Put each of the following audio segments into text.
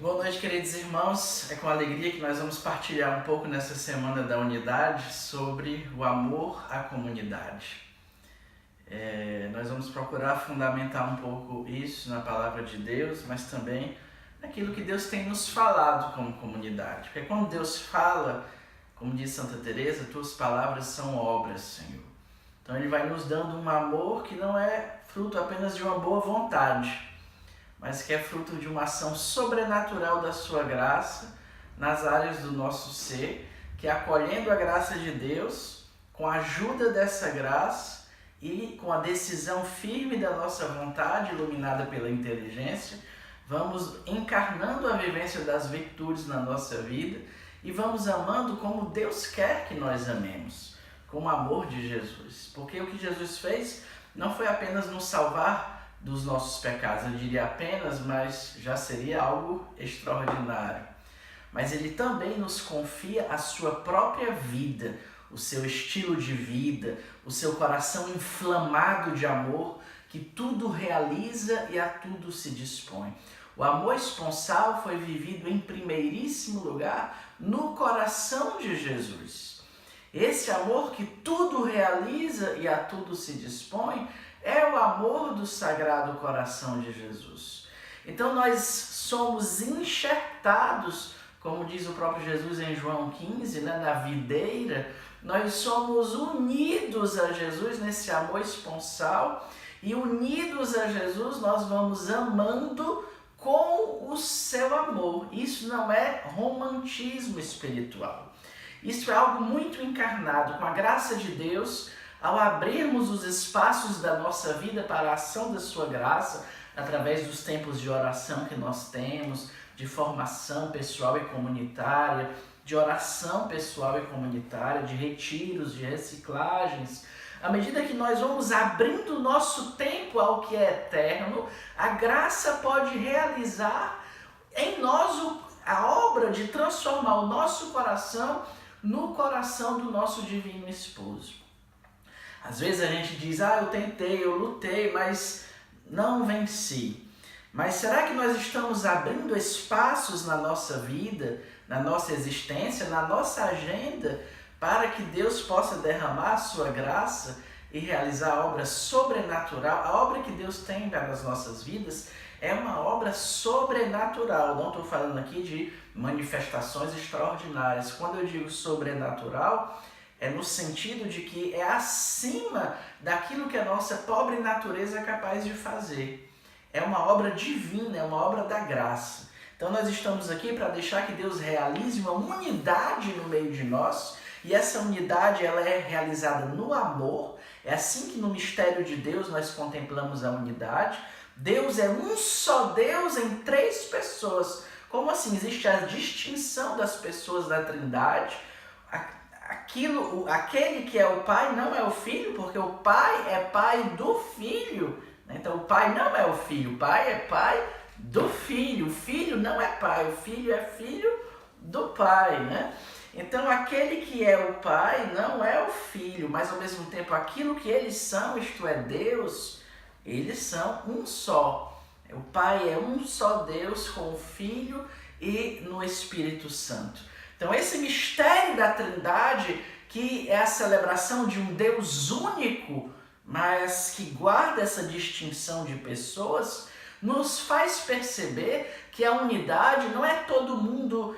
Boa noite, queridos irmãos. É com alegria que nós vamos partilhar um pouco nessa semana da unidade sobre o amor à comunidade. Nós vamos procurar fundamentar um pouco isso na palavra de Deus, mas também naquilo que Deus tem nos falado como comunidade. Porque quando Deus fala, como diz Santa Teresa, tuas palavras são obras, Senhor. Então Ele vai nos dando um amor que não é fruto apenas de uma boa vontade, mas que é fruto de uma ação sobrenatural da sua graça nas áreas do nosso ser, que acolhendo a graça de Deus, com a ajuda dessa graça e com a decisão firme da nossa vontade, iluminada pela inteligência, vamos encarnando a vivência das virtudes na nossa vida e vamos amando como Deus quer que nós amemos, com o amor de Jesus. Porque o que Jesus fez não foi apenas nos salvar dos nossos pecados, eu diria apenas, mas já seria algo extraordinário. Mas Ele também nos confia a sua própria vida, o seu estilo de vida, o seu coração inflamado de amor, que tudo realiza e a tudo se dispõe. O amor esponsal foi vivido em primeiríssimo lugar no coração de Jesus. Esse amor que tudo realiza e a tudo se dispõe é o amor do Sagrado Coração de Jesus. Então nós somos enxertados, como diz o próprio Jesus em João 15, na videira. Nós somos unidos a Jesus nesse amor esponsal e unidos a Jesus nós vamos amando com o seu amor. Isso não é romantismo espiritual. Isso é algo muito encarnado. Com a graça de Deus, ao abrirmos os espaços da nossa vida para a ação da sua graça, através dos tempos de oração que nós temos, de formação pessoal e comunitária, de oração pessoal e comunitária, de retiros, de reciclagens, à medida que nós vamos abrindo o nosso tempo ao que é eterno, a graça pode realizar em nós a obra de transformar o nosso coração no coração do nosso divino esposo. Às vezes a gente diz, eu tentei, eu lutei, mas não venci. Mas será que nós estamos abrindo espaços na nossa vida, na nossa existência, na nossa agenda, para que Deus possa derramar a sua graça e realizar a obra sobrenatural? A obra que Deus tem para as nossas vidas é uma obra sobrenatural. Não estou falando aqui de manifestações extraordinárias. Quando eu digo sobrenatural, é no sentido de que é acima daquilo que a nossa pobre natureza é capaz de fazer. É uma obra divina, é uma obra da graça. Então nós estamos aqui para deixar que Deus realize uma unidade no meio de nós, e essa unidade ela é realizada no amor. É assim que no mistério de Deus nós contemplamos a unidade. Deus é um só Deus em três pessoas. Como assim? Existe a distinção das pessoas da Trindade. Aquele que é o Pai não é o Filho, porque o Pai é Pai do Filho. Então o Pai não é o Filho, o Pai é Pai do Filho. O Filho não é Pai, o Filho é Filho do Pai, né? Então aquele que é o Pai não é o Filho, mas ao mesmo tempo aquilo que eles são, isto é Deus, eles são um só. O Pai é um só Deus com o Filho e no Espírito Santo. Então esse mistério da Trindade, que é a celebração de um Deus único, mas que guarda essa distinção de pessoas, nos faz perceber que a unidade não é todo mundo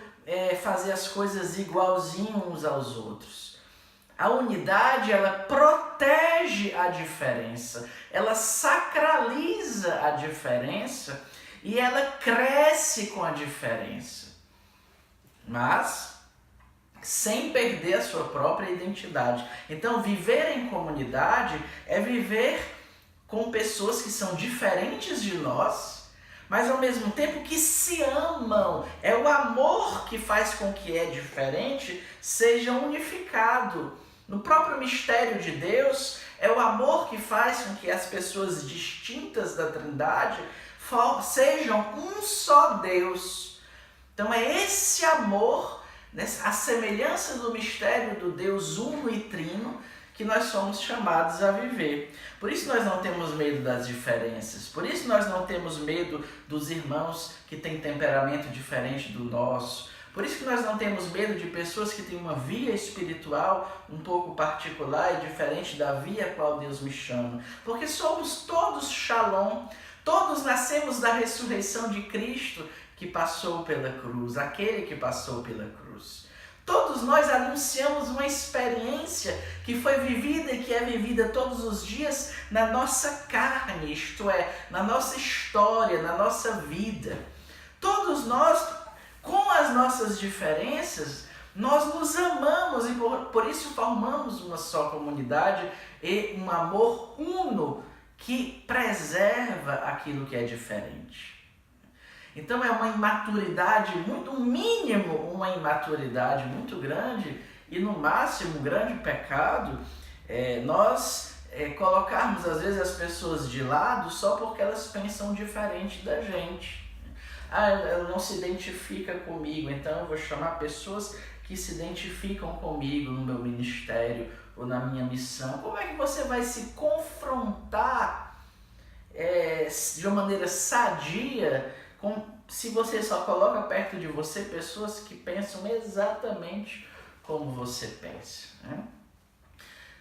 fazer as coisas igualzinho uns aos outros. A unidade, ela protege a diferença, ela sacraliza a diferença e ela cresce com a diferença, mas sem perder a sua própria identidade. Então, viver em comunidade é viver com pessoas que são diferentes de nós, mas ao mesmo tempo que se amam. É o amor que faz com que é diferente seja unificado. No próprio mistério de Deus, é o amor que faz com que as pessoas distintas da Trindade sejam um só Deus. Então é esse amor, a semelhança do mistério do Deus uno e trino, que nós somos chamados a viver. Por isso nós não temos medo das diferenças, por isso nós não temos medo dos irmãos que têm temperamento diferente do nosso, por isso que nós não temos medo de pessoas que têm uma via espiritual um pouco particular e diferente da via a qual Deus me chama. Porque somos todos Shalom, todos nascemos da ressurreição de Cristo que passou pela cruz, aquele que passou pela cruz. Todos nós anunciamos uma experiência que foi vivida e que é vivida todos os dias na nossa carne, isto é, na nossa história, na nossa vida. Todos nós, com as nossas diferenças, nós nos amamos e por isso formamos uma só comunidade e um amor uno que preserva aquilo que é diferente. Então é uma imaturidade muito, no mínimo uma imaturidade muito grande e no máximo um grande pecado nós colocarmos às vezes as pessoas de lado só porque elas pensam diferente da gente. Ela não se identifica comigo, então eu vou chamar pessoas que se identificam comigo no meu ministério ou na minha missão. Como é que você vai se confrontar de uma maneira sadia se você só coloca perto de você pessoas que pensam exatamente como você pensa, né?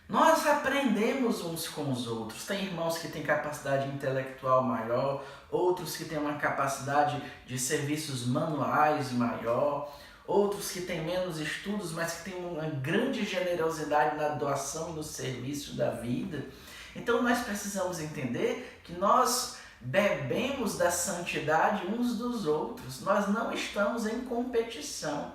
Nós aprendemos uns com os outros. Tem irmãos que têm capacidade intelectual maior, outros que têm uma capacidade de serviços manuais maior, outros que têm menos estudos, mas que têm uma grande generosidade na doação e no serviço da vida. Então nós precisamos entender que nós bebemos da santidade uns dos outros. Nós não estamos em competição.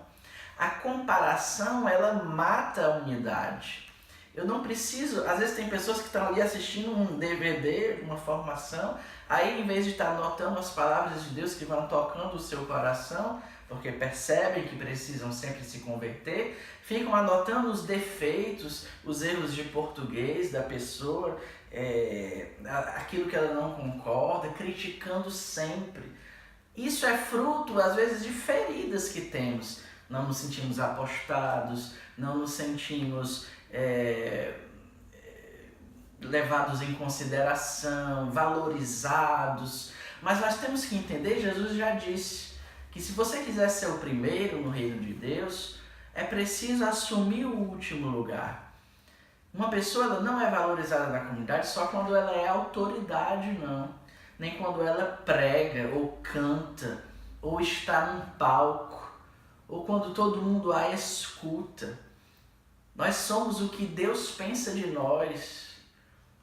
A comparação, ela mata a unidade. Eu não preciso, às vezes tem pessoas que estão ali assistindo um DVD, uma formação, aí em vez de estar anotando as palavras de Deus que vão tocando o seu coração, porque percebem que precisam sempre se converter, ficam anotando os defeitos, os erros de português da pessoa, aquilo que ela não concorda, criticando sempre. Isso é fruto, às vezes, de feridas que temos. Não nos sentimos apostados, não nos sentimos levados em consideração, valorizados. Mas nós temos que entender, Jesus já disse, que se você quiser ser o primeiro no reino de Deus, é preciso assumir o último lugar. Uma pessoa ela não é valorizada na comunidade só quando ela é autoridade, não. Nem quando ela prega, ou canta, ou está num palco, ou quando todo mundo a escuta. Nós somos o que Deus pensa de nós.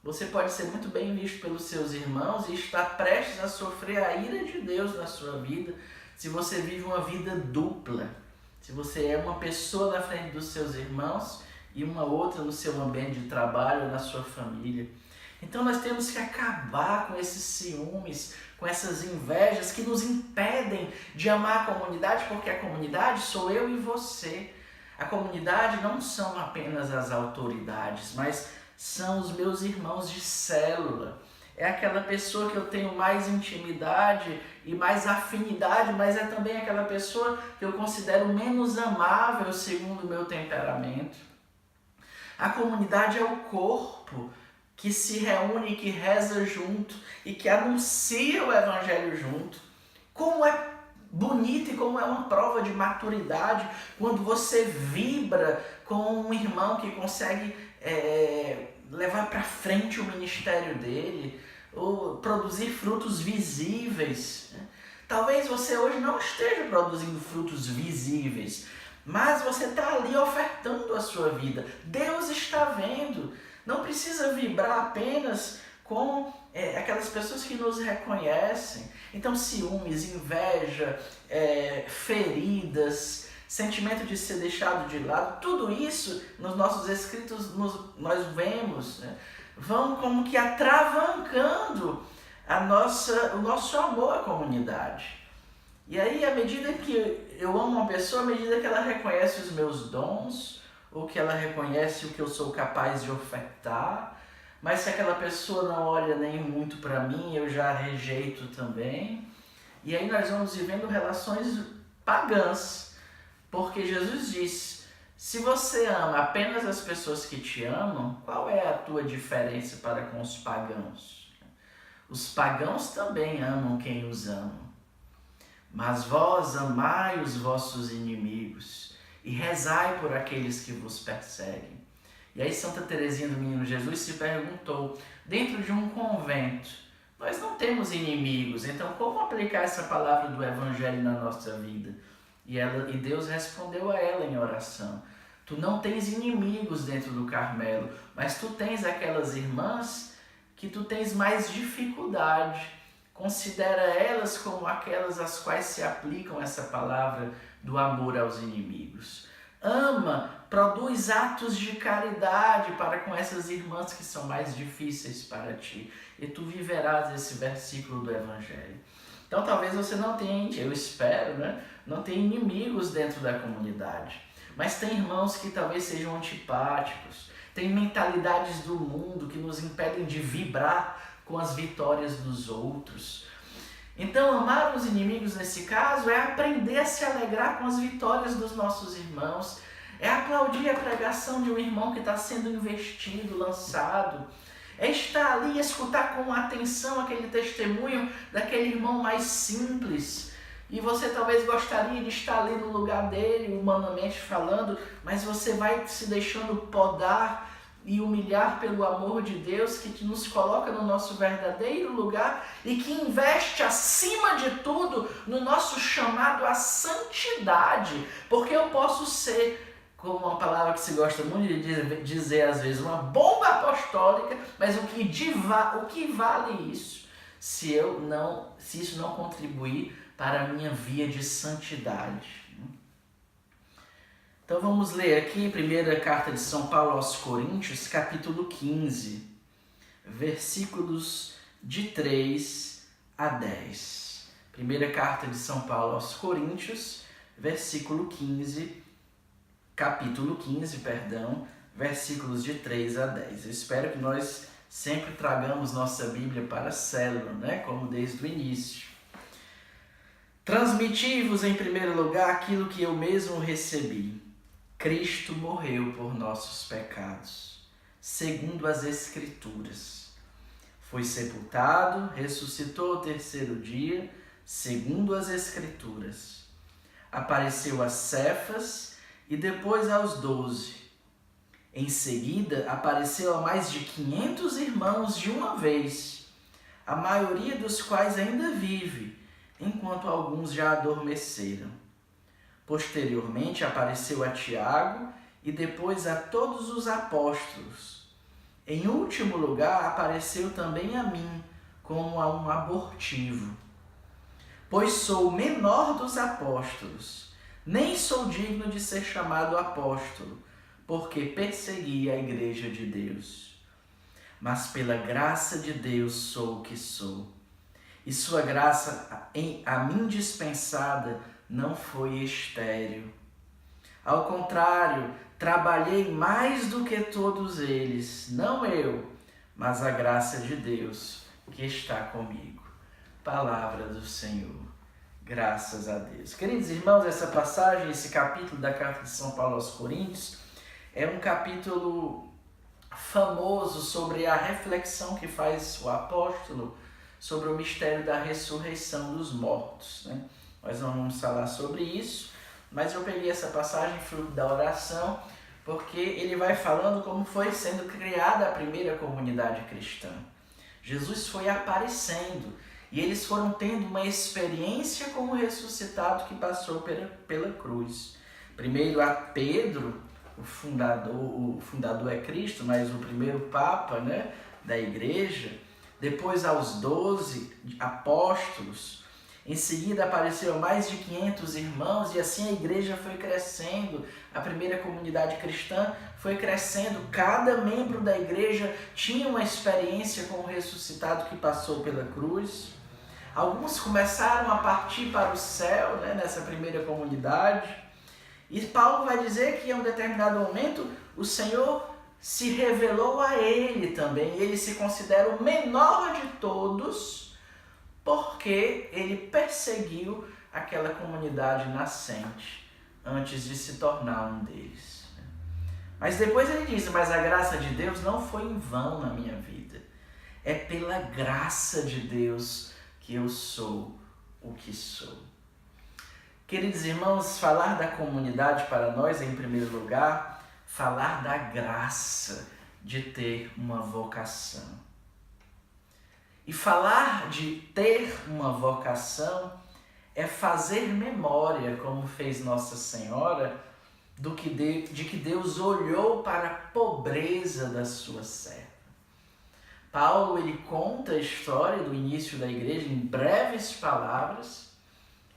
Você pode ser muito bem visto pelos seus irmãos e estar prestes a sofrer a ira de Deus na sua vida, se você vive uma vida dupla. Se você é uma pessoa na frente dos seus irmãos e uma outra no seu ambiente de trabalho ou na sua família. Então nós temos que acabar com esses ciúmes, com essas invejas que nos impedem de amar a comunidade, porque a comunidade sou eu e você. A comunidade não são apenas as autoridades, mas são os meus irmãos de célula. É aquela pessoa que eu tenho mais intimidade e mais afinidade, mas é também aquela pessoa que eu considero menos amável segundo o meu temperamento. A comunidade é o corpo que se reúne, que reza junto e que anuncia o evangelho junto. Como é bonito e como é uma prova de maturidade quando você vibra com um irmão que consegue levar para frente o ministério dele, ou produzir frutos visíveis. Talvez você hoje não esteja produzindo frutos visíveis, mas você está ali ofertando a sua vida. Deus está vendo. Não precisa vibrar apenas com aquelas pessoas que nos reconhecem. Então ciúmes, inveja, feridas, sentimento de ser deixado de lado, tudo isso nos nossos escritos nós vemos, né? Vão como que atravancando o nosso amor à comunidade. E aí, à medida que eu amo uma pessoa, à medida que ela reconhece os meus dons, ou que ela reconhece o que eu sou capaz de ofertar, mas se aquela pessoa não olha nem muito para mim, eu já rejeito também. E aí nós vamos vivendo relações pagãs, porque Jesus disse, Se você ama apenas as pessoas que te amam, qual é a tua diferença para com os pagãos? Os pagãos também amam quem os ama. Mas vós amai os vossos inimigos e rezai por aqueles que vos perseguem. E aí Santa Teresinha do Menino Jesus se perguntou, dentro de um convento, nós não temos inimigos, então como aplicar essa palavra do Evangelho na nossa vida? E Deus respondeu a ela em oração, tu não tens inimigos dentro do Carmelo, mas tu tens aquelas irmãs que tu tens mais dificuldade. Considera elas como aquelas às quais se aplicam essa palavra do amor aos inimigos. Ama, produz atos de caridade para com essas irmãs que são mais difíceis para ti. E tu viverás esse versículo do Evangelho. Então talvez você não tenha, eu espero, não tenha inimigos dentro da comunidade. Mas tem irmãos que talvez sejam antipáticos. Tem mentalidades do mundo que nos impedem de vibrar com as vitórias dos outros. Então, amar os inimigos nesse caso é aprender a se alegrar com as vitórias dos nossos irmãos, é aplaudir a pregação de um irmão que está sendo investido, lançado, é estar ali e escutar com atenção aquele testemunho daquele irmão mais simples. E você talvez gostaria de estar ali no lugar dele, humanamente falando, mas você vai se deixando podar e humilhar pelo amor de Deus que nos coloca no nosso verdadeiro lugar e que investe acima de tudo no nosso chamado à santidade, porque eu posso ser, como uma palavra que se gosta muito de dizer às vezes, uma bomba apostólica, mas o que vale isso se isso não contribuir para a minha via de santidade? Então vamos ler aqui, primeira carta de São Paulo aos Coríntios, capítulo 15, versículos de 3 a 10. Primeira carta de São Paulo aos Coríntios, capítulo 15, versículos de 3 a 10. Eu espero que nós sempre tragamos nossa Bíblia para a célula, como desde o início. Transmiti-vos em primeiro lugar aquilo que eu mesmo recebi. Cristo morreu por nossos pecados, segundo as Escrituras. Foi sepultado, ressuscitou ao terceiro dia, segundo as Escrituras. Apareceu a Cefas e depois aos 12. Em seguida, apareceu a mais de 500 irmãos de uma vez, a maioria dos quais ainda vive, enquanto alguns já adormeceram. Posteriormente apareceu a Tiago e depois a todos os apóstolos. Em último lugar apareceu também a mim, como a um abortivo. Pois sou o menor dos apóstolos, nem sou digno de ser chamado apóstolo, porque persegui a igreja de Deus. Mas pela graça de Deus sou o que sou. E sua graça a mim dispensada não foi estéril. Ao contrário, trabalhei mais do que todos eles, não eu, mas a graça de Deus que está comigo. Palavra do Senhor. Graças a Deus. Queridos irmãos, essa passagem, esse capítulo da Carta de São Paulo aos Coríntios, é um capítulo famoso sobre a reflexão que faz o apóstolo sobre o mistério da ressurreição dos mortos, Nós não vamos falar sobre isso, mas eu peguei essa passagem fruto da oração, porque ele vai falando como foi sendo criada a primeira comunidade cristã. Jesus foi aparecendo e eles foram tendo uma experiência com o ressuscitado que passou pela cruz. Primeiro a Pedro, o fundador é Cristo, mas o primeiro Papa da igreja. Depois aos 12 apóstolos. Em seguida apareceu mais de 500 irmãos e assim a igreja foi crescendo. A primeira comunidade cristã foi crescendo. Cada membro da igreja tinha uma experiência com o ressuscitado que passou pela cruz. Alguns começaram a partir para o céu, nessa primeira comunidade. E Paulo vai dizer que em um determinado momento o Senhor se revelou a ele também. Ele se considera o menor de todos, porque ele perseguiu aquela comunidade nascente antes de se tornar um deles. Mas depois ele diz, mas a graça de Deus não foi em vão na minha vida. É pela graça de Deus que eu sou o que sou. Queridos irmãos, falar da comunidade para nós é, em primeiro lugar, falar da graça de ter uma vocação. E falar de ter uma vocação é fazer memória, como fez Nossa Senhora, de que Deus olhou para a pobreza da sua serva. Paulo, ele conta a história do início da igreja em breves palavras.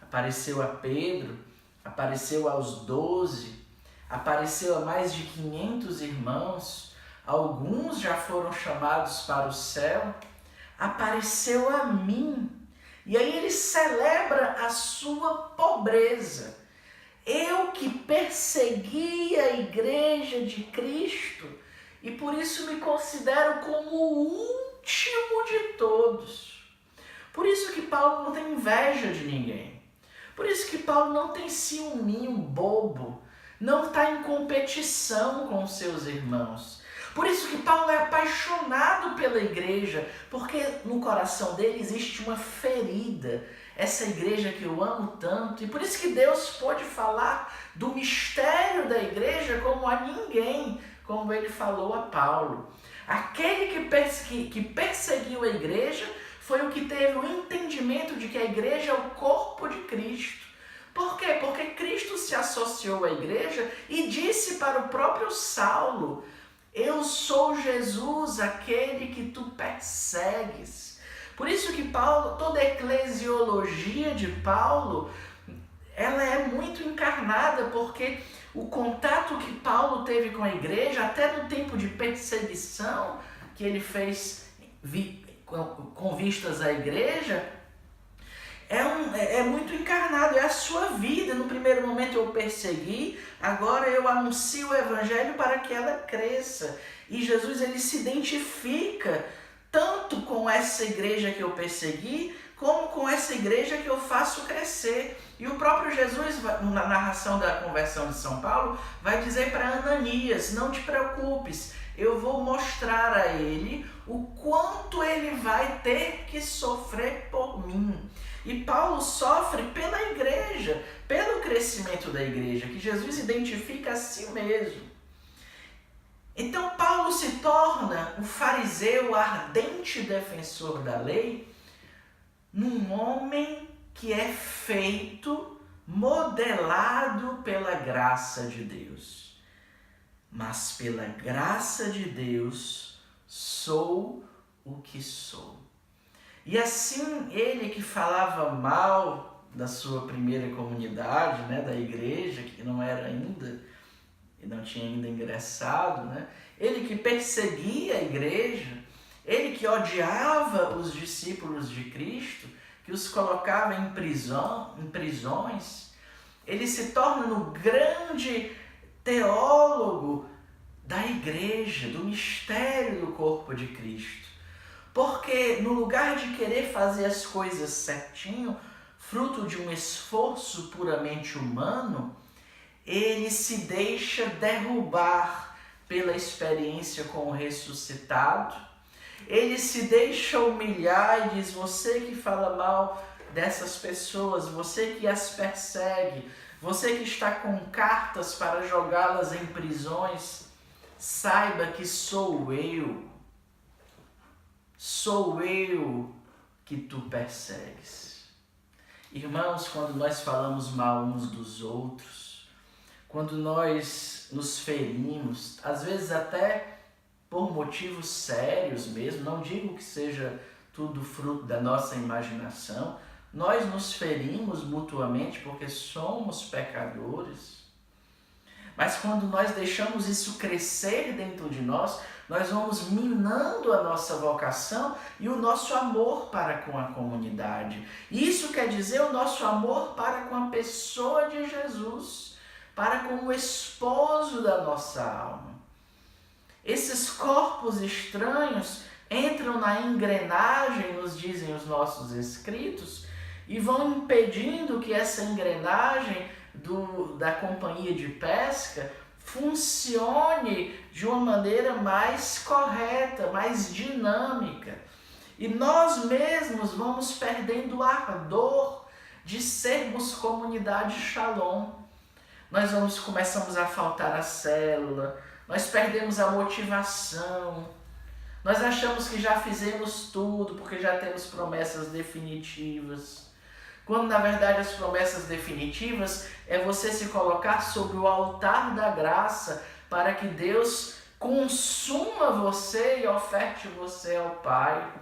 Apareceu a Pedro, apareceu aos 12, apareceu a mais de 500 irmãos, alguns já foram chamados para o céu, apareceu a mim. E aí ele celebra a sua pobreza. Eu que persegui a igreja de Cristo e por isso me considero como o último de todos. Por isso que Paulo não tem inveja de ninguém. Por isso que Paulo não tem ciúminho bobo, não está em competição com seus irmãos. Por isso que Paulo é apaixonado pela igreja, porque no coração dele existe uma ferida, essa igreja que eu amo tanto. E por isso que Deus pode falar do mistério da igreja como a ninguém, como ele falou a Paulo. Aquele que perseguiu a igreja foi o que teve o entendimento de que a igreja é o corpo de Cristo. Por quê? Porque Cristo se associou à igreja e disse para o próprio Saulo: eu sou Jesus, aquele que tu persegues. Por isso que Paulo, toda a eclesiologia de Paulo, ela é muito encarnada, porque o contato que Paulo teve com a igreja, até no tempo de perseguição que ele fez com vistas à igreja, é muito encarnado, é a sua vida. No primeiro momento eu persegui, agora eu anuncio o evangelho para que ela cresça. E Jesus, ele se identifica tanto com essa igreja que eu persegui, como com essa igreja que eu faço crescer. E o próprio Jesus, na narração da conversão de São Paulo, vai dizer para Ananias: não te preocupes, eu vou mostrar a ele o quanto ele vai ter que sofrer por mim. E Paulo sofre pela igreja, pelo crescimento da igreja, que Jesus identifica a si mesmo. Então Paulo se torna um fariseu ardente defensor da lei, num homem que é feito, modelado pela graça de Deus. Mas pela graça de Deus sou o que sou. E assim, ele que falava mal da sua primeira comunidade, né, da igreja, que não era ainda, e não tinha ainda ingressado, né, ele que perseguia a igreja, ele que odiava os discípulos de Cristo, que os colocava em prisões, ele se torna no grande teólogo da igreja, do mistério do corpo de Cristo. Porque no lugar de querer fazer as coisas certinho, fruto de um esforço puramente humano, ele se deixa derrubar pela experiência com o ressuscitado. Ele se deixa humilhar e diz: você que fala mal dessas pessoas, você que as persegue, você que está com cartas para jogá-las em prisões, saiba que sou eu que tu persegues. Irmãos, quando nós falamos mal uns dos outros, quando nós nos ferimos, às vezes até por motivos sérios mesmo, não digo que seja tudo fruto da nossa imaginação, nós nos ferimos mutuamente porque somos pecadores. Mas quando nós deixamos isso crescer dentro de nós, nós vamos minando a nossa vocação e o nosso amor para com a comunidade. Isso quer dizer o nosso amor para com a pessoa de Jesus, para com o esposo da nossa alma. Esses corpos estranhos entram na engrenagem, nos dizem os nossos escritos, e vão impedindo que essa engrenagem da companhia de pesca funcione de uma maneira mais correta, mais dinâmica. E nós mesmos vamos perdendo o ardor de sermos comunidade Shalom. Nós começamos a faltar a célula, nós perdemos a motivação, nós achamos que já fizemos tudo porque já temos promessas definitivas. Quando na verdade as promessas definitivas é você se colocar sobre o altar da graça para que Deus consuma você e oferte você ao Pai.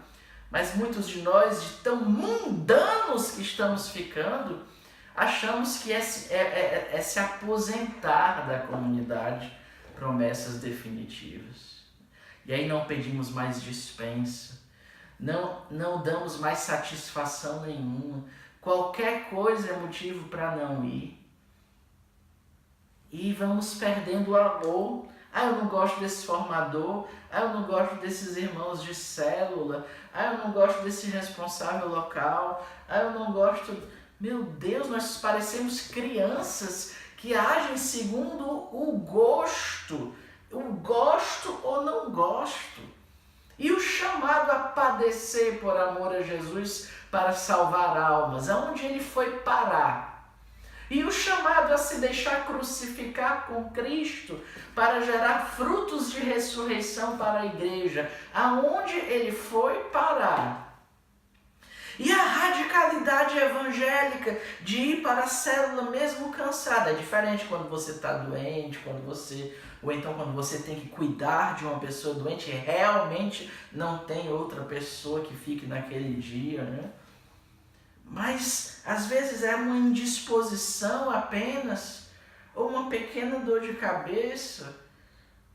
Mas muitos de nós, de tão mundanos que estamos ficando, achamos que é se aposentar da comunidade promessas definitivas. E aí não pedimos mais dispensa, não damos mais satisfação nenhuma. Qualquer coisa é motivo para não ir. E vamos perdendo o amor. Eu não gosto desse formador. Eu não gosto desses irmãos de célula. Eu não gosto desse responsável local. Eu não gosto... Meu Deus, nós parecemos crianças que agem segundo o gosto. O gosto ou não gosto. E o chamado a padecer por amor a Jesus para salvar almas, aonde ele foi parar? E o chamado a se deixar crucificar com Cristo para gerar frutos de ressurreição para a igreja, aonde ele foi parar? E a radicalidade evangélica de ir para a célula mesmo cansada. É diferente quando você está doente, ou então quando você tem que cuidar de uma pessoa doente e realmente não tem outra pessoa que fique naquele dia, né? Mas às vezes é uma indisposição apenas, ou uma pequena dor de cabeça,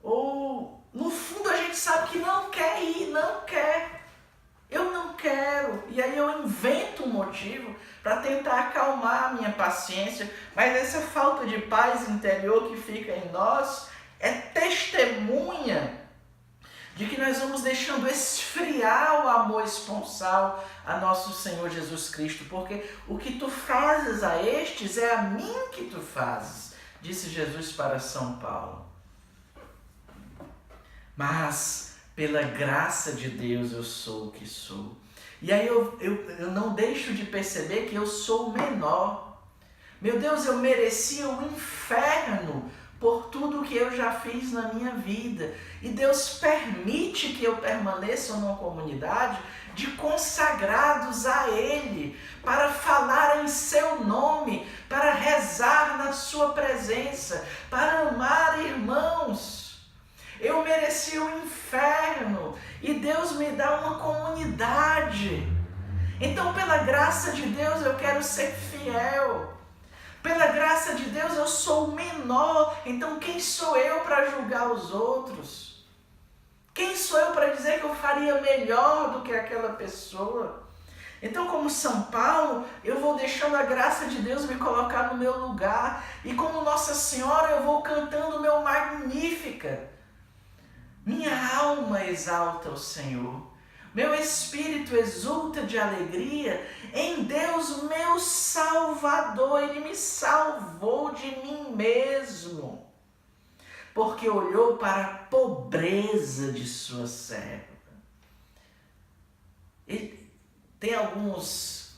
ou no fundo a gente sabe que não quer ir, não quer. Eu não quero, e aí eu invento um motivo para tentar acalmar a minha paciência, mas essa falta de paz interior que fica em nós é testemunha de que nós vamos deixando esfriar o amor esponsal a nosso Senhor Jesus Cristo, porque o que tu fazes a estes é a mim que tu fazes, disse Jesus para São Paulo. Mas pela graça de Deus eu sou o que sou. E aí eu não deixo de perceber que eu sou o menor. Meu Deus, eu merecia o inferno por tudo que eu já fiz na minha vida. E Deus permite que eu permaneça numa comunidade de consagrados a Ele, para falar em seu nome, para rezar na sua presença, para amar irmãos. Eu mereci o inferno e Deus me dá uma comunidade. Então, pela graça de Deus, eu quero ser fiel. Pela graça de Deus, eu sou o menor. Então, quem sou eu para julgar os outros? Quem sou eu para dizer que eu faria melhor do que aquela pessoa? Então, como São Paulo, eu vou deixando a graça de Deus me colocar no meu lugar. E como Nossa Senhora, eu vou cantando o meu Magnífica. Minha alma exalta o Senhor, meu espírito exulta de alegria em Deus, meu Salvador. Ele me salvou de mim mesmo, porque olhou para a pobreza de sua serva. E tem alguns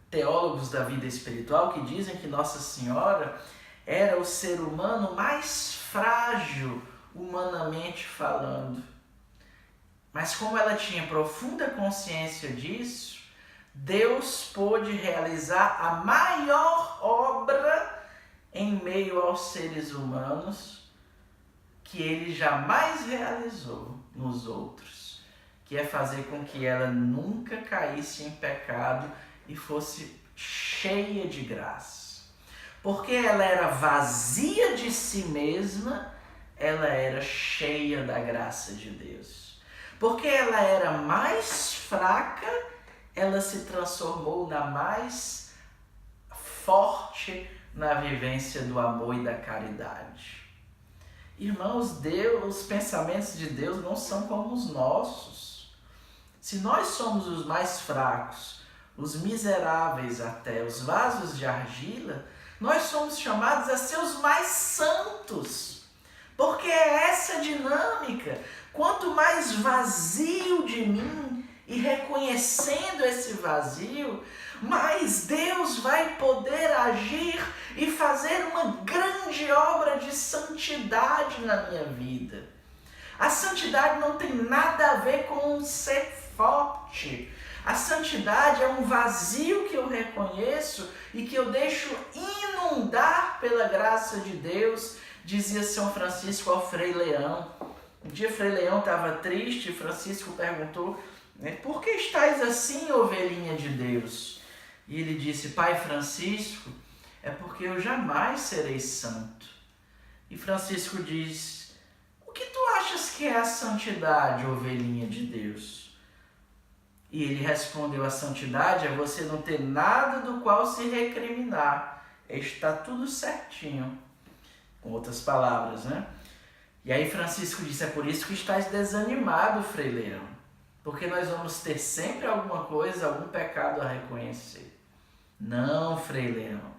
teólogos da vida espiritual que dizem que Nossa Senhora era o ser humano mais frágil, humanamente falando. Mas como ela tinha profunda consciência disso, Deus pôde realizar a maior obra em meio aos seres humanos que ele jamais realizou nos outros, que é fazer com que ela nunca caísse em pecado e fosse cheia de graça. Porque ela era vazia de si mesma, ela era cheia da graça de Deus. Porque ela era mais fraca, ela se transformou na mais forte na vivência do amor e da caridade. Irmãos, os pensamentos de Deus não são como os nossos. Se nós somos os mais fracos, os miseráveis até, os vasos de argila, nós somos chamados a ser os mais santos. Porque é essa dinâmica. Quanto mais vazio de mim e reconhecendo esse vazio, mais Deus vai poder agir e fazer uma grande obra de santidade na minha vida. A santidade não tem nada a ver com ser forte. A santidade é um vazio que eu reconheço e que eu deixo inundar pela graça de Deus, dizia São Francisco ao Frei Leão. Um dia Frei Leão estava triste e Francisco perguntou, por que estáis assim, ovelhinha de Deus? E ele disse, Pai Francisco, é porque eu jamais serei santo. E Francisco diz, o que tu achas que é a santidade, ovelhinha de Deus? E ele respondeu, a santidade é você não ter nada do qual se recriminar. Está tudo certinho. Com outras palavras, né? E aí Francisco disse, é por isso que estás desanimado, Frei Leão. Porque nós vamos ter sempre alguma coisa, algum pecado a reconhecer. Não, Frei Leão.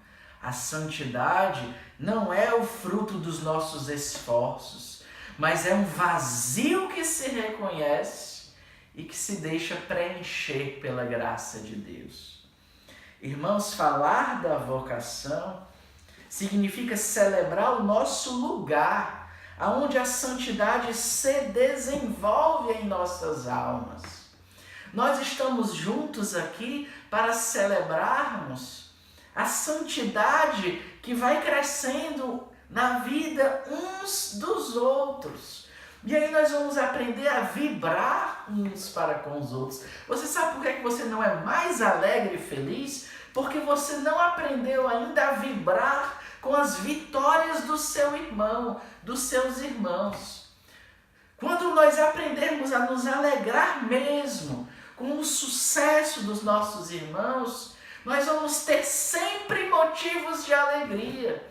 A santidade não é o fruto dos nossos esforços, mas é um vazio que se reconhece e que se deixa preencher pela graça de Deus. Irmãos, falar da vocação significa celebrar o nosso lugar, aonde a santidade se desenvolve em nossas almas. Nós estamos juntos aqui para celebrarmos a santidade que vai crescendo na vida uns dos outros. E aí nós vamos aprender a vibrar uns para com os outros. Você sabe por que você não é mais alegre e feliz? Porque você não aprendeu ainda a vibrar com as vitórias do seu irmão, dos seus irmãos. Quando nós aprendermos a nos alegrar mesmo com o sucesso dos nossos irmãos, nós vamos ter sempre motivos de alegria.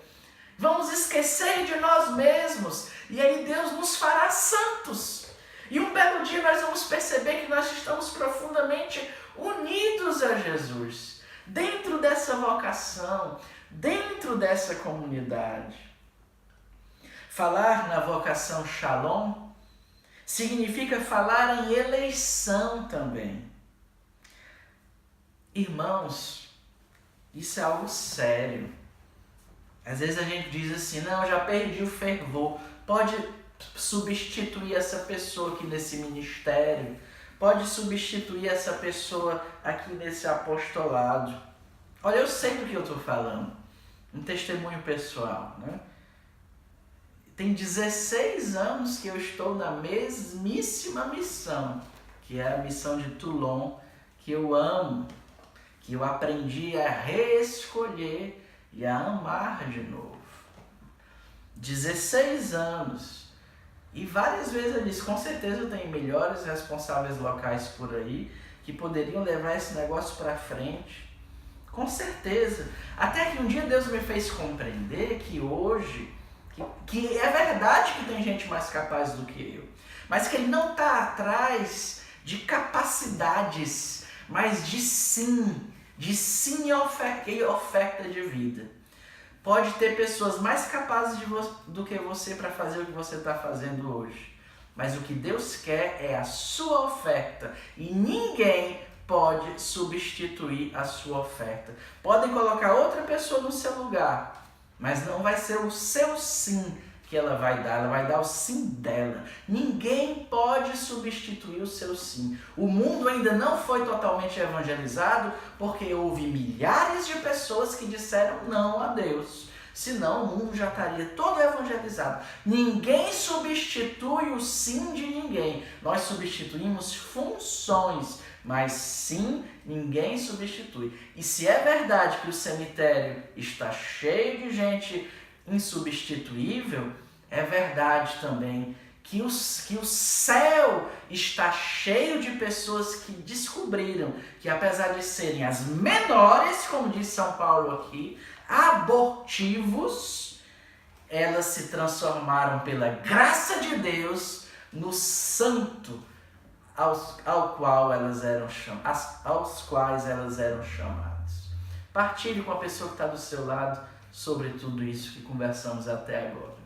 Vamos esquecer de nós mesmos e aí Deus nos fará santos. E um belo dia nós vamos perceber que nós estamos profundamente unidos a Jesus, dentro dessa vocação, dentro dessa comunidade. Falar na vocação Shalom significa falar em eleição também. Irmãos, isso é algo sério. Às vezes a gente diz assim, não, já perdi o fervor. Pode substituir essa pessoa aqui nesse ministério. Pode substituir essa pessoa aqui nesse apostolado. Olha, eu sei do que eu estou falando. Um testemunho pessoal, né? Tem 16 anos que eu estou na mesmíssima missão, que é a missão de Toulon, que eu amo, que eu aprendi a reescolher e a amar de novo. 16 anos. E várias vezes eu disse, com certeza eu tenho melhores responsáveis locais por aí que poderiam levar esse negócio para frente. Com certeza. Até que um dia Deus me fez compreender que hoje, que é verdade que tem gente mais capaz do que eu, mas que Ele não está atrás de capacidades, mas de sim e oferta de vida. Pode ter pessoas mais capazes do que você para fazer o que você está fazendo hoje. Mas o que Deus quer é a sua oferta. E ninguém pode substituir a sua oferta. Podem colocar outra pessoa no seu lugar, mas não vai ser o seu sim que ela vai dar o sim dela. Ninguém pode substituir o seu sim. O mundo ainda não foi totalmente evangelizado porque houve milhares de pessoas que disseram não a Deus. Senão o mundo já estaria todo evangelizado. Ninguém substitui o sim de ninguém. Nós substituímos funções, mas sim, ninguém substitui. E se é verdade que o cemitério está cheio de gente insubstituível, é verdade também que o céu está cheio de pessoas que descobriram que, apesar de serem as menores, como diz São Paulo aqui, abortivos, elas se transformaram pela graça de Deus no santo aos quais elas eram chamadas. Partilhe com a pessoa que está do seu lado sobre tudo isso que conversamos até agora.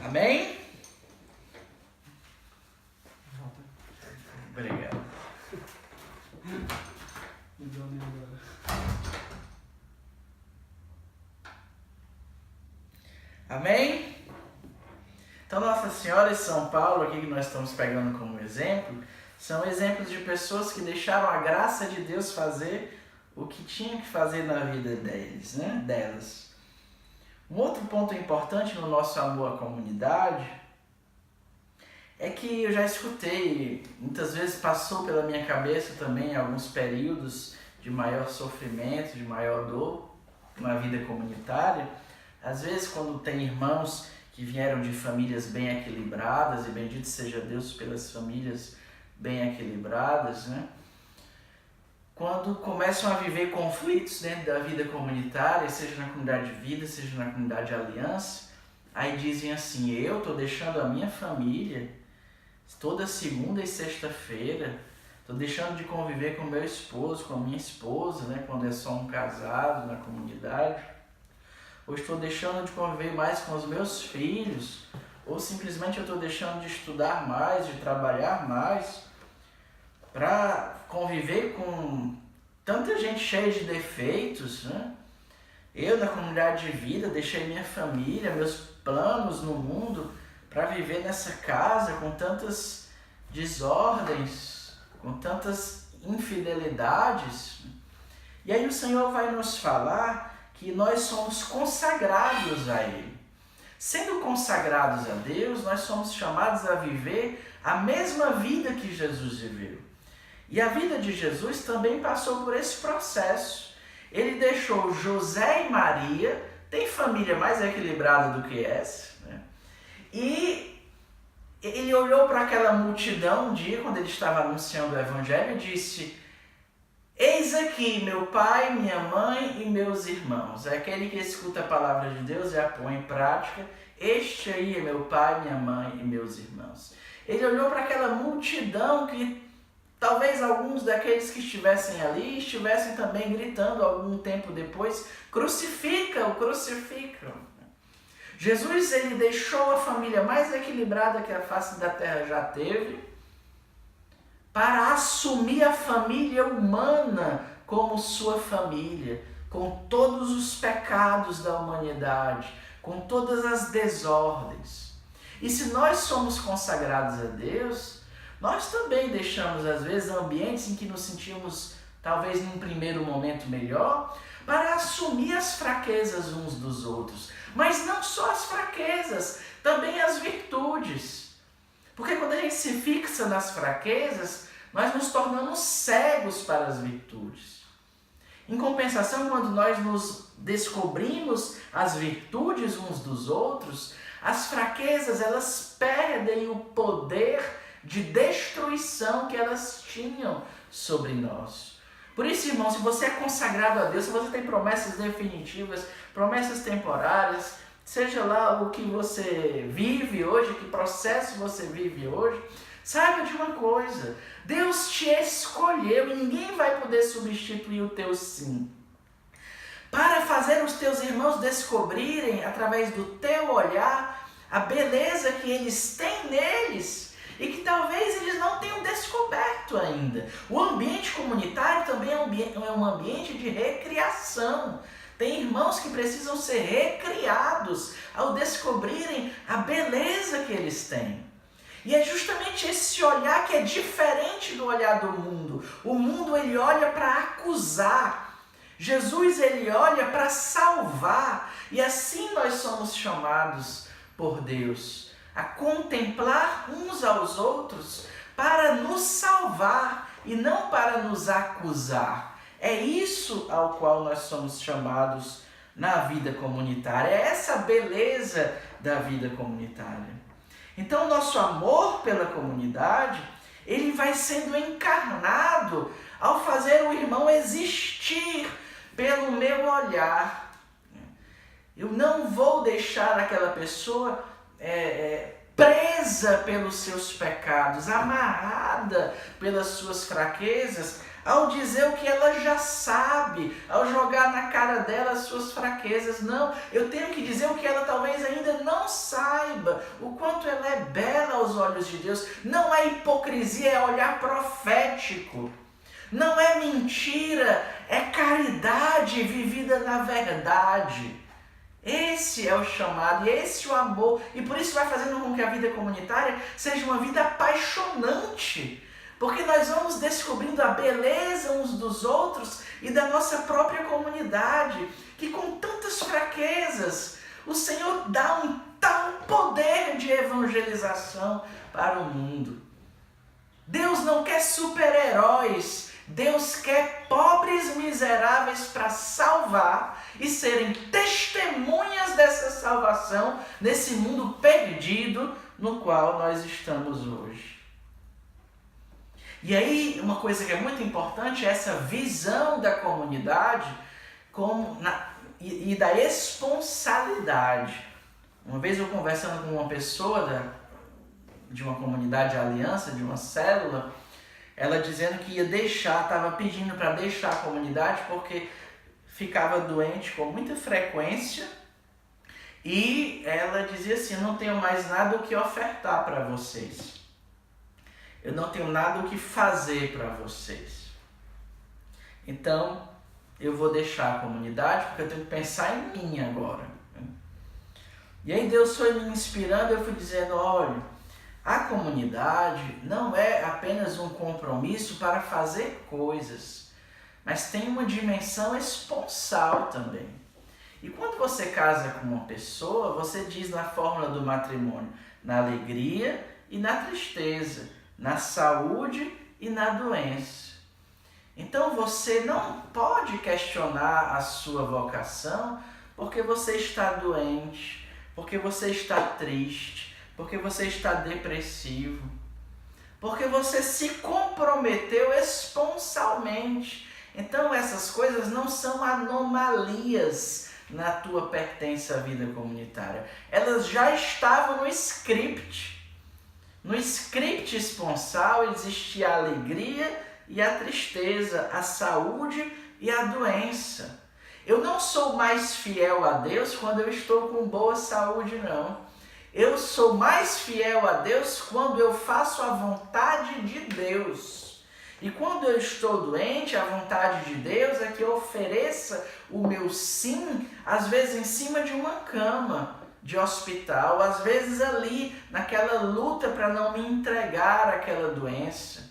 Amém? Obrigado. Amém? Então, Nossa Senhora e São Paulo, aqui que nós estamos pegando como exemplo, são exemplos de pessoas que deixaram a graça de Deus fazer o que tinha que fazer na vida delas. Um outro ponto importante no nosso amor à comunidade é que eu já escutei, muitas vezes passou pela minha cabeça também alguns períodos de maior sofrimento, de maior dor na vida comunitária. Às vezes, quando tem irmãos que vieram de famílias bem equilibradas, e bendito seja Deus pelas famílias bem equilibradas, quando começam a viver conflitos dentro da vida comunitária, seja na comunidade de vida, seja na comunidade de aliança, aí dizem assim: eu estou deixando a minha família toda segunda e sexta-feira, estou deixando de conviver com meu esposo, com a minha esposa, quando é só um casado na comunidade, ou estou deixando de conviver mais com os meus filhos, ou simplesmente eu estou deixando de estudar mais, de trabalhar mais, para conviver com tanta gente cheia de defeitos, Eu, na comunidade de vida, deixei minha família, meus planos no mundo para viver nessa casa com tantas desordens, com tantas infidelidades. E aí o Senhor vai nos falar que nós somos consagrados a Ele. Sendo consagrados a Deus, nós somos chamados a viver a mesma vida que Jesus viveu. E a vida de Jesus também passou por esse processo. Ele deixou José e Maria, tem família mais equilibrada do que essa, E ele olhou para aquela multidão um dia, quando ele estava anunciando o Evangelho, e disse: eis aqui meu pai, minha mãe e meus irmãos. É aquele que escuta a palavra de Deus e a põe em prática. Este aí é meu pai, minha mãe e meus irmãos. Ele olhou para aquela multidão que talvez alguns daqueles que estivessem ali estivessem também gritando algum tempo depois: crucifica-o, crucifica-o. Jesus, ele deixou a família mais equilibrada que a face da terra já teve para assumir a família humana como sua família, com todos os pecados da humanidade, com todas as desordens. E se nós somos consagrados a Deus, nós também deixamos, às vezes, ambientes em que nos sentimos, talvez num primeiro momento melhor, para assumir as fraquezas uns dos outros. Mas não só as fraquezas, também as virtudes. Porque quando a gente se fixa nas fraquezas, nós nos tornamos cegos para as virtudes. Em compensação, quando nós nos descobrimos as virtudes uns dos outros, as fraquezas, elas perdem o poder de destruição que elas tinham sobre nós. Por isso, irmão, se você é consagrado a Deus, se você tem promessas definitivas, promessas temporárias, seja lá o que você vive hoje, que processo você vive hoje, saiba de uma coisa: Deus te escolheu e ninguém vai poder substituir o teu sim. Para fazer os teus irmãos descobrirem, através do teu olhar, a beleza que eles têm neles, e que talvez eles não tenham descoberto ainda. O ambiente comunitário também é um ambiente de recriação. Tem irmãos que precisam ser recriados ao descobrirem a beleza que eles têm. E é justamente esse olhar que é diferente do olhar do mundo. O mundo, ele olha para acusar. Jesus, ele olha para salvar. E assim nós somos chamados por Deus a contemplar uns aos outros para nos salvar e não para nos acusar. É isso ao qual nós somos chamados na vida comunitária. É essa beleza da vida comunitária. Então, o nosso amor pela comunidade, ele vai sendo encarnado ao fazer o irmão existir pelo meu olhar. Eu não vou deixar aquela pessoa presa pelos seus pecados, amarrada pelas suas fraquezas, ao dizer o que ela já sabe, ao jogar na cara dela as suas fraquezas. Não, eu tenho que dizer o que ela talvez ainda não saiba, o quanto ela é bela aos olhos de Deus. Não é hipocrisia, é olhar profético. Não é mentira, é caridade vivida na verdade. Esse é o chamado, e esse é o amor, e por isso vai fazendo com que a vida comunitária seja uma vida apaixonante, porque nós vamos descobrindo a beleza uns dos outros e da nossa própria comunidade, que com tantas fraquezas, o Senhor dá um tal poder de evangelização para o mundo. Deus não quer super-heróis, Deus quer pobres miseráveis para salvar e serem testemunhas dessa salvação nesse mundo perdido no qual nós estamos hoje. E aí, uma coisa que é muito importante é essa visão da comunidade e da responsabilidade. Uma vez eu conversando com uma pessoa de uma comunidade de aliança, de uma célula, ela dizendo que estava pedindo para deixar a comunidade porque ficava doente com muita frequência e ela dizia assim: eu não tenho mais nada o que ofertar para vocês. Eu não tenho nada o que fazer para vocês. Então, eu vou deixar a comunidade porque eu tenho que pensar em mim agora. E aí Deus foi me inspirando, eu fui dizendo: olha, a comunidade não é apenas um compromisso para fazer coisas, mas tem uma dimensão esponsal também. E quando você casa com uma pessoa, você diz na fórmula do matrimônio: na alegria e na tristeza, na saúde e na doença. Então você não pode questionar a sua vocação porque você está doente, porque você está triste, porque você está depressivo, porque você se comprometeu esponsalmente. Então essas coisas não são anomalias na tua pertença à vida comunitária. Elas já estavam no script. No script esponsal existia a alegria e a tristeza, a saúde e a doença. Eu não sou mais fiel a Deus quando eu estou com boa saúde, não. Eu sou mais fiel a Deus quando eu faço a vontade de Deus. E quando eu estou doente, a vontade de Deus é que eu ofereça o meu sim, às vezes em cima de uma cama de hospital, às vezes ali naquela luta para não me entregar àquela doença.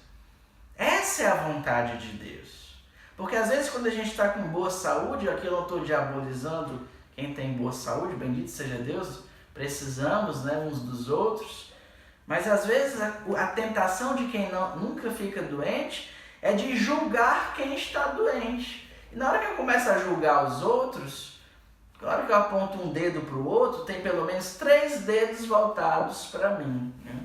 Essa é a vontade de Deus. Porque às vezes quando a gente está com boa saúde, aqui eu não estou diabolizando quem tem boa saúde, bendito seja Deus, precisamos, né, uns dos outros, mas às vezes a tentação de quem nunca fica doente é de julgar quem está doente. E na hora que eu começo a julgar os outros, na hora que eu aponto um dedo para o outro, tem pelo menos 3 dedos voltados para mim, né?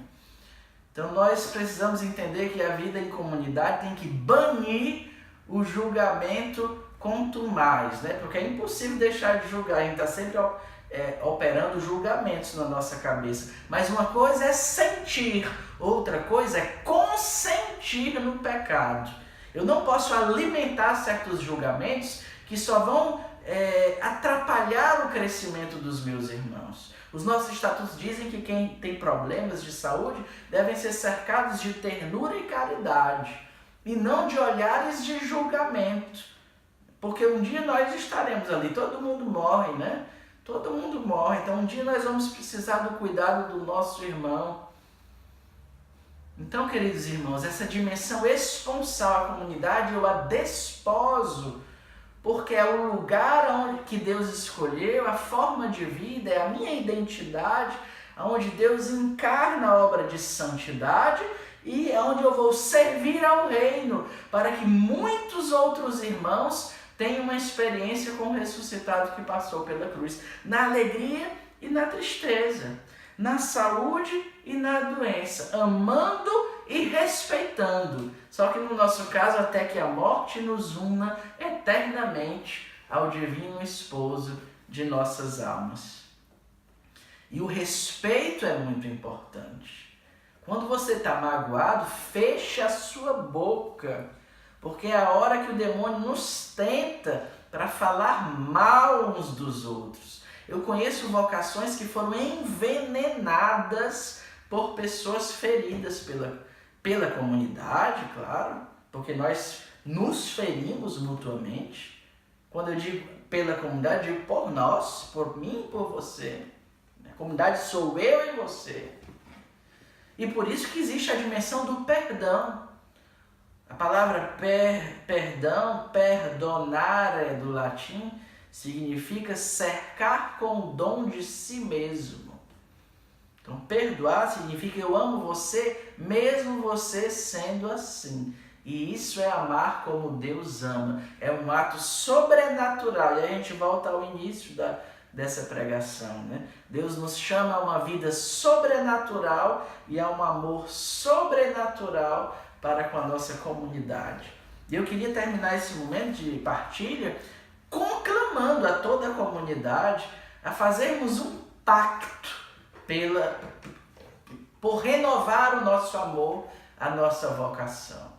Então nós precisamos entender que a vida em comunidade tem que banir o julgamento contumaz, né? Porque é impossível deixar de julgar, a gente está sempre operando julgamentos na nossa cabeça. Mas uma coisa é sentir, outra coisa é consentir no pecado. Eu não posso alimentar certos julgamentos que só vão atrapalhar o crescimento dos meus irmãos. Os nossos estatutos dizem que quem tem problemas de saúde devem ser cercados de ternura e caridade, e não de olhares de julgamento. Porque um dia nós estaremos ali, todo mundo morre, né? Todo mundo morre, então um dia nós vamos precisar do cuidado do nosso irmão. Então, queridos irmãos, essa dimensão esponsal à comunidade eu a desposo, porque é o lugar que Deus escolheu, a forma de vida, é a minha identidade, onde Deus encarna a obra de santidade e é onde eu vou servir ao reino, para que muitos outros irmãos tenham uma experiência com o ressuscitado que passou pela cruz, na alegria e na tristeza, na saúde e na doença, amando e respeitando. Só que no nosso caso, até que a morte nos una eternamente ao divino esposo de nossas almas. E o respeito é muito importante. Quando você está magoado, feche a sua boca, porque é a hora que o demônio nos tenta para falar mal uns dos outros. Eu conheço vocações que foram envenenadas por pessoas feridas pela comunidade, claro, porque nós nos ferimos mutuamente. Quando eu digo pela comunidade, eu digo por nós, por mim e por você. A comunidade sou eu e você. E por isso que existe a dimensão do perdão. A palavra perdão, perdonare do latim, significa cercar com o dom de si mesmo. Então, perdoar significa eu amo você, mesmo você sendo assim. E isso é amar como Deus ama. É um ato sobrenatural. E aí a gente volta ao início dessa pregação, né? Deus nos chama a uma vida sobrenatural e a um amor sobrenatural para com a nossa comunidade. E eu queria terminar esse momento de partilha conclamando a toda a comunidade a fazermos um pacto por renovar o nosso amor, a nossa vocação.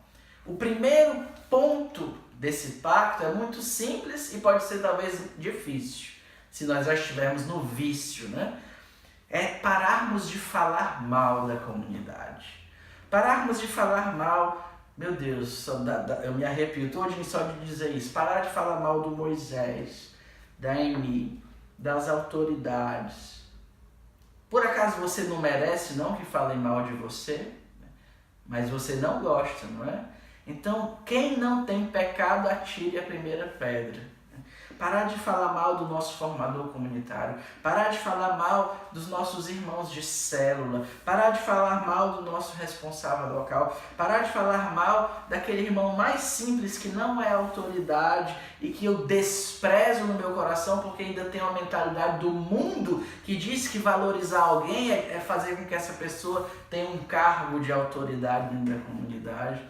O primeiro ponto desse pacto é muito simples e pode ser talvez difícil, se nós já estivermos no vício, né? É pararmos de falar mal da comunidade. Pararmos de falar mal, meu Deus, eu me arrepio todinho só de dizer isso. Parar de falar mal do Moisés, da Amy, das autoridades. Por acaso você não merece não que falem mal de você? Mas você não gosta, não é? Então, quem não tem pecado, atire a primeira pedra. Parar de falar mal do nosso formador comunitário, parar de falar mal dos nossos irmãos de célula, parar de falar mal do nosso responsável local, parar de falar mal daquele irmão mais simples que não é autoridade e que eu desprezo no meu coração porque ainda tem uma mentalidade do mundo que diz que valorizar alguém é fazer com que essa pessoa tenha um cargo de autoridade dentro da comunidade.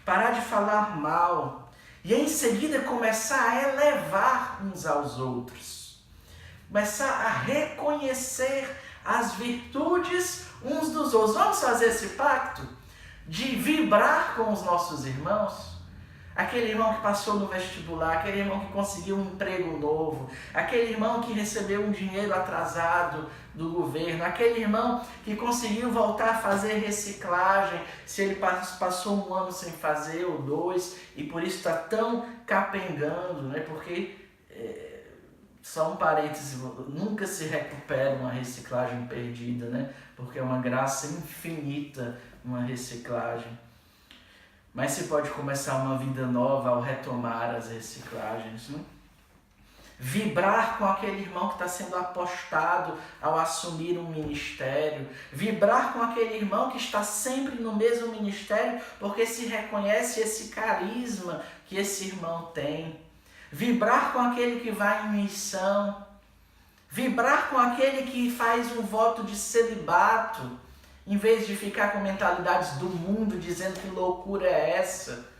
Parar de falar mal. E em seguida começar a elevar uns aos outros. Começar a reconhecer as virtudes uns dos outros. Vamos fazer esse pacto de vibrar com os nossos irmãos? Aquele irmão que passou no vestibular, aquele irmão que conseguiu um emprego novo, aquele irmão que recebeu um dinheiro atrasado do governo, aquele irmão que conseguiu voltar a fazer reciclagem, se ele passou um ano sem fazer ou 2, e por isso está tão capengando, né? Porque, só um parêntese, nunca se recupera uma reciclagem perdida, né? Porque é uma graça infinita uma reciclagem. Mas se pode começar uma vida nova ao retomar as reciclagens, né? Vibrar com aquele irmão que está sendo apostado ao assumir um ministério. Vibrar com aquele irmão que está sempre no mesmo ministério porque se reconhece esse carisma que esse irmão tem. Vibrar com aquele que vai em missão. Vibrar com aquele que faz um voto de celibato, em vez de ficar com mentalidades do mundo dizendo que loucura é essa.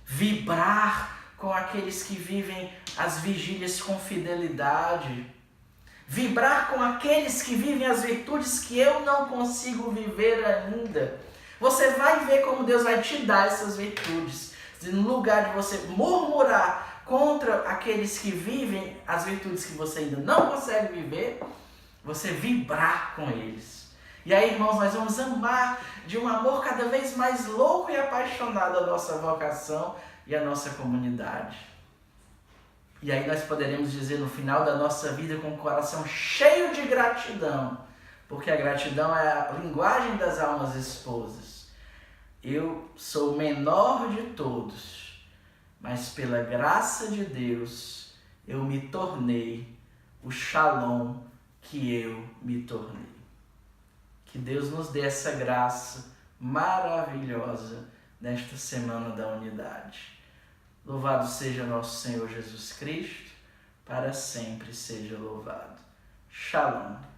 Vibrar com aqueles que vivem as vigílias com fidelidade. Vibrar com aqueles que vivem as virtudes que eu não consigo viver ainda. Você vai ver como Deus vai te dar essas virtudes. No lugar de você murmurar contra aqueles que vivem as virtudes que você ainda não consegue viver, você vibrar com eles. E aí, irmãos, nós vamos amar de um amor cada vez mais louco e apaixonado a nossa vocação e a nossa comunidade. E aí nós poderemos dizer no final da nossa vida com o coração cheio de gratidão, porque a gratidão é a linguagem das almas esposas. Eu sou o menor de todos, mas pela graça de Deus eu me tornei o Shalom que eu me tornei. Que Deus nos dê essa graça maravilhosa nesta Semana da Unidade. Louvado seja nosso Senhor Jesus Cristo, para sempre seja louvado. Shalom.